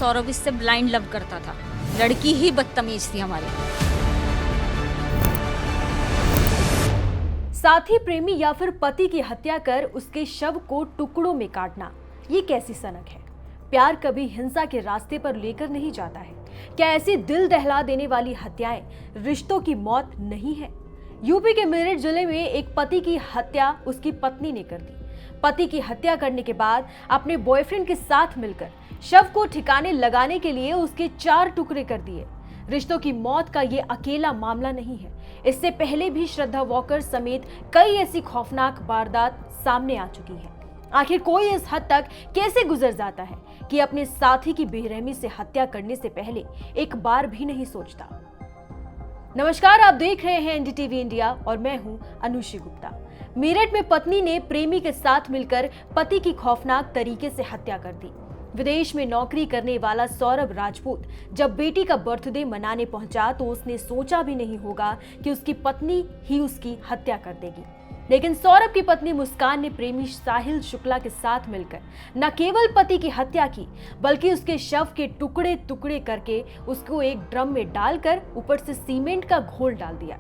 सौरभ इससे blind love करता था। लड़की ही बदतमीज थी हमारी। साथी प्रेमी या फिर पति की हत्या कर उसके शव को टुकड़ों में काटना, ये कैसी सनक है। प्यार कभी हिंसा के रास्ते पर लेकर नहीं जाता है। क्या ऐसी दिल दहला देने वाली हत्याएं रिश्तों की मौत नहीं है? यूपी के मेरठ जिले में एक पति की हत्या उसकी पत्नी ने कर दी। पति की हत्या करने के बाद अपने बॉयफ्रेंड के साथ मिलकर शव को ठिकाने लगाने के लिए उसके 4 टुकड़े कर दिए। रिश्तों की मौत का ये अकेला मामला नहीं है। इससे पहले भी श्रद्धा वॉकर समेत कई ऐसी खौफनाक वारदात सामने आ चुकी है। आखिर कोई इस हद तक कैसे गुजर जाता है कि अपने साथी की बेरहमी से हत्या करने से पहले एक बार भी नहीं सोचता। नमस्कार, आप देख रहे हैं एनडीटीवी इंडिया और मैं हूं अनुश्री गुप्ता। मेरठ में पत्नी ने प्रेमी के साथ मिलकर पति की खौफनाक तरीके से हत्या कर दी। विदेश में नौकरी करने वाला सौरभ राजपूत जब बेटी का बर्थडे मनाने पहुंचा तो उसने सोचा भी नहीं होगा कि उसकी पत्नी ही उसकी हत्या कर देगी। लेकिन सौरभ की पत्नी मुस्कान ने प्रेमी साहिल शुक्ला के साथ मिलकर न केवल पति की हत्या की, बल्कि उसके शव के टुकड़े टुकड़े करके उसको एक ड्रम में डालकर ऊपर से सीमेंट का घोल डाल दिया।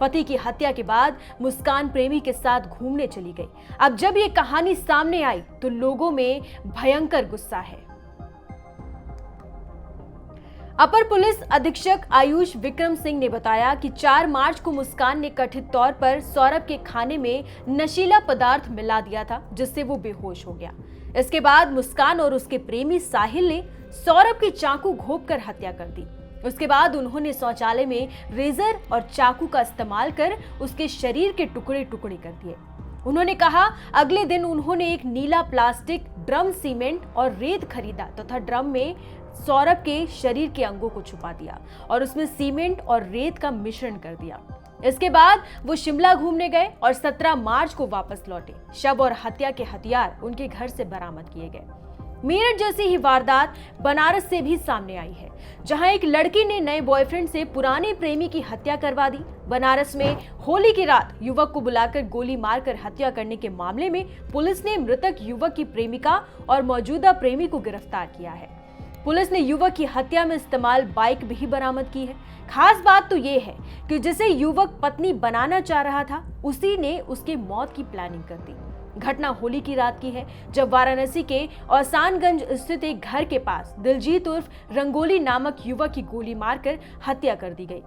पति की हत्या के बाद मुस्कान प्रेमी के साथ घूमने चली गई। अब जब ये कहानी सामने आई तो लोगों में भयंकर गुस्सा है। अपर पुलिस अधीक्षक आयुष विक्रम सिंह ने बताया कि 4 मार्च को मुस्कान ने कथित तौर पर सौरभ के खाने में नशीला पदार्थ मिला दिया था, जिससे वो बेहोश हो गया। इसके बाद मुस्कान और उसके प्रेमी साहिल ने सौरभ की चाकू घोंपकर हत्या कर दी। उसके बाद उन्होंने शौचालय में रेजर और चाकू का इस्तेमाल कर उसके शरीर के टुकड़े टुकड़े कर दिए। उन्होंने कहा अगले दिन उन्होंने एक नीला प्लास्टिक ड्रम सीमेंट और रेत खरीदा तथा ड्रम में सौरभ के शरीर के अंगों को छुपा दिया और उसमें सीमेंट और रेत का मिश्रण कर दिया। इसके बाद वो शिमला घूमने गए और 17 मार्च को वापस लौटे। शव और हत्या के हथियार उनके घर से बरामद किए गए। मेरठ जैसी ही वारदात बनारस से भी सामने आई है, जहां एक लड़की ने नए बॉयफ्रेंड से पुराने प्रेमी की हत्या करवा दी। बनारस में होली की रात युवक को बुलाकर गोली मारकर हत्या करने के मामले में पुलिस ने मृतक युवक की प्रेमिका और मौजूदा प्रेमी को गिरफ्तार किया है। पुलिस ने युवक की हत्या में इस्तेमाल बाइक भी बरामद की है। खास बात तो ये है कि जिसे युवक पत्नी बनाना चाह रहा था, उसी ने उसके मौत की प्लानिंग कर दी। घटना होली की रात की है, जब वाराणसी के औसानगंज स्थित एक घर के पास दिलजीत उर्फ रंगोली नामक युवक की गोली मारकर हत्या कर दी गई।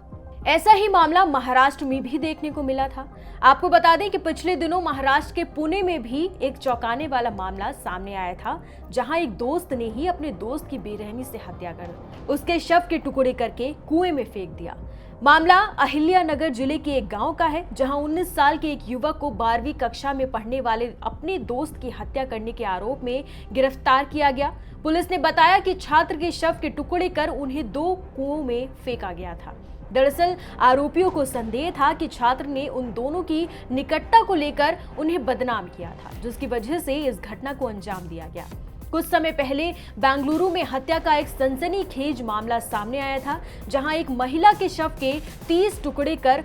ऐसा ही मामला महाराष्ट्र में भी देखने को मिला था। आपको बता दें कि पिछले दिनों महाराष्ट्र के पुणे में भी एक चौंकाने वाला मामला सामने आया था, जहां एक दोस्त ने ही अपने दोस्त की बेरहमी से हत्या कर उसके शव के टुकड़े करके कुएं में फेंक दिया। मामला अहिल्यानगर जिले के एक गांव का है, जहां 19 साल के एक युवक को 12वीं कक्षा में पढ़ने वाले अपने दोस्त की हत्या करने के आरोप में गिरफ्तार किया गया। पुलिस ने बताया कि छात्र के शव के टुकड़े कर उन्हें 2 कुओं में फेंका गया था। दरअसल आरोपियों को संदेह था कि छात्र ने उन दोनों की निकटता को लेकर उन्हें बदनाम किया था, जिसकी वजह से इस घटना को अंजाम दिया गया। कुछ समय पहले बेंगलुरु में हत्या का एक सनसनीखेज मामला सामने आया था, जहां एक महिला के शव के 30 टुकड़े कर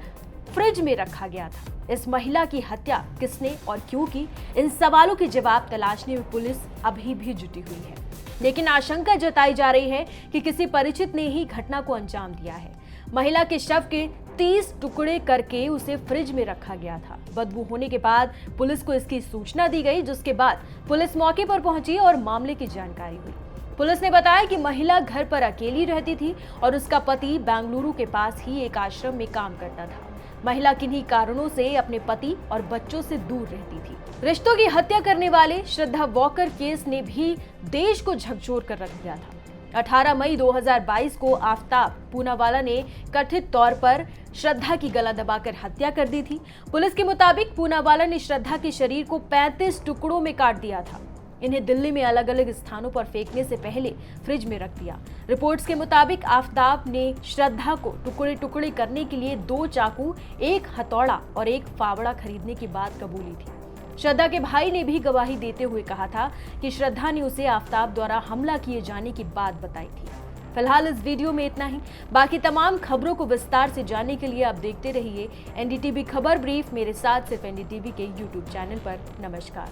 फ्रिज में रखा गया था। इस महिला की हत्या किसने और क्यों की, इन सवालों के जवाब तलाशने में पुलिस अभी भी जुटी हुई है। लेकिन आशंका जताई जा रही है कि किसी परिचित ने ही घटना को अंजाम दिया है। महिला के शव के 30 टुकड़े करके उसे फ्रिज में रखा गया था। बदबू होने के बाद पुलिस को इसकी सूचना दी गई, जिसके बाद पुलिस मौके पर पहुंची और मामले की जानकारी हुई। पुलिस ने बताया कि महिला घर पर अकेली रहती थी और उसका पति बेंगलुरु के पास ही एक आश्रम में काम करता था। महिला किन्हीं कारणों से अपने पति और बच्चों से दूर रहती थी। रिश्तों की हत्या करने वाले श्रद्धा वॉकर केस ने भी देश को झकझोर कर रख दिया था। 18 मई 2022 को आफ्ताब पूनावाला ने कथित तौर पर श्रद्धा की गला दबाकर हत्या कर दी थी। पुलिस के मुताबिक पूनावाला ने श्रद्धा के शरीर को 35 टुकड़ों में काट दिया था। इन्हें दिल्ली में अलग अलग स्थानों पर फेंकने से पहले फ्रिज में रख दिया। रिपोर्ट्स के मुताबिक आफ्ताब ने श्रद्धा को टुकड़े टुकड़े करने के लिए 2 चाकू, 1 हथौड़ा और 1 फावड़ा खरीदने की बात कबूली थी। श्रद्धा के भाई ने भी गवाही देते हुए कहा था कि श्रद्धा ने उसे आफ्ताब द्वारा हमला किए जाने की बात बताई थी। फिलहाल इस वीडियो में इतना ही। बाकी तमाम खबरों को विस्तार से जानने के लिए आप देखते रहिए एनडीटीवी खबर ब्रीफ, मेरे साथ सिर्फ एनडीटीवी के यूट्यूब चैनल पर। नमस्कार।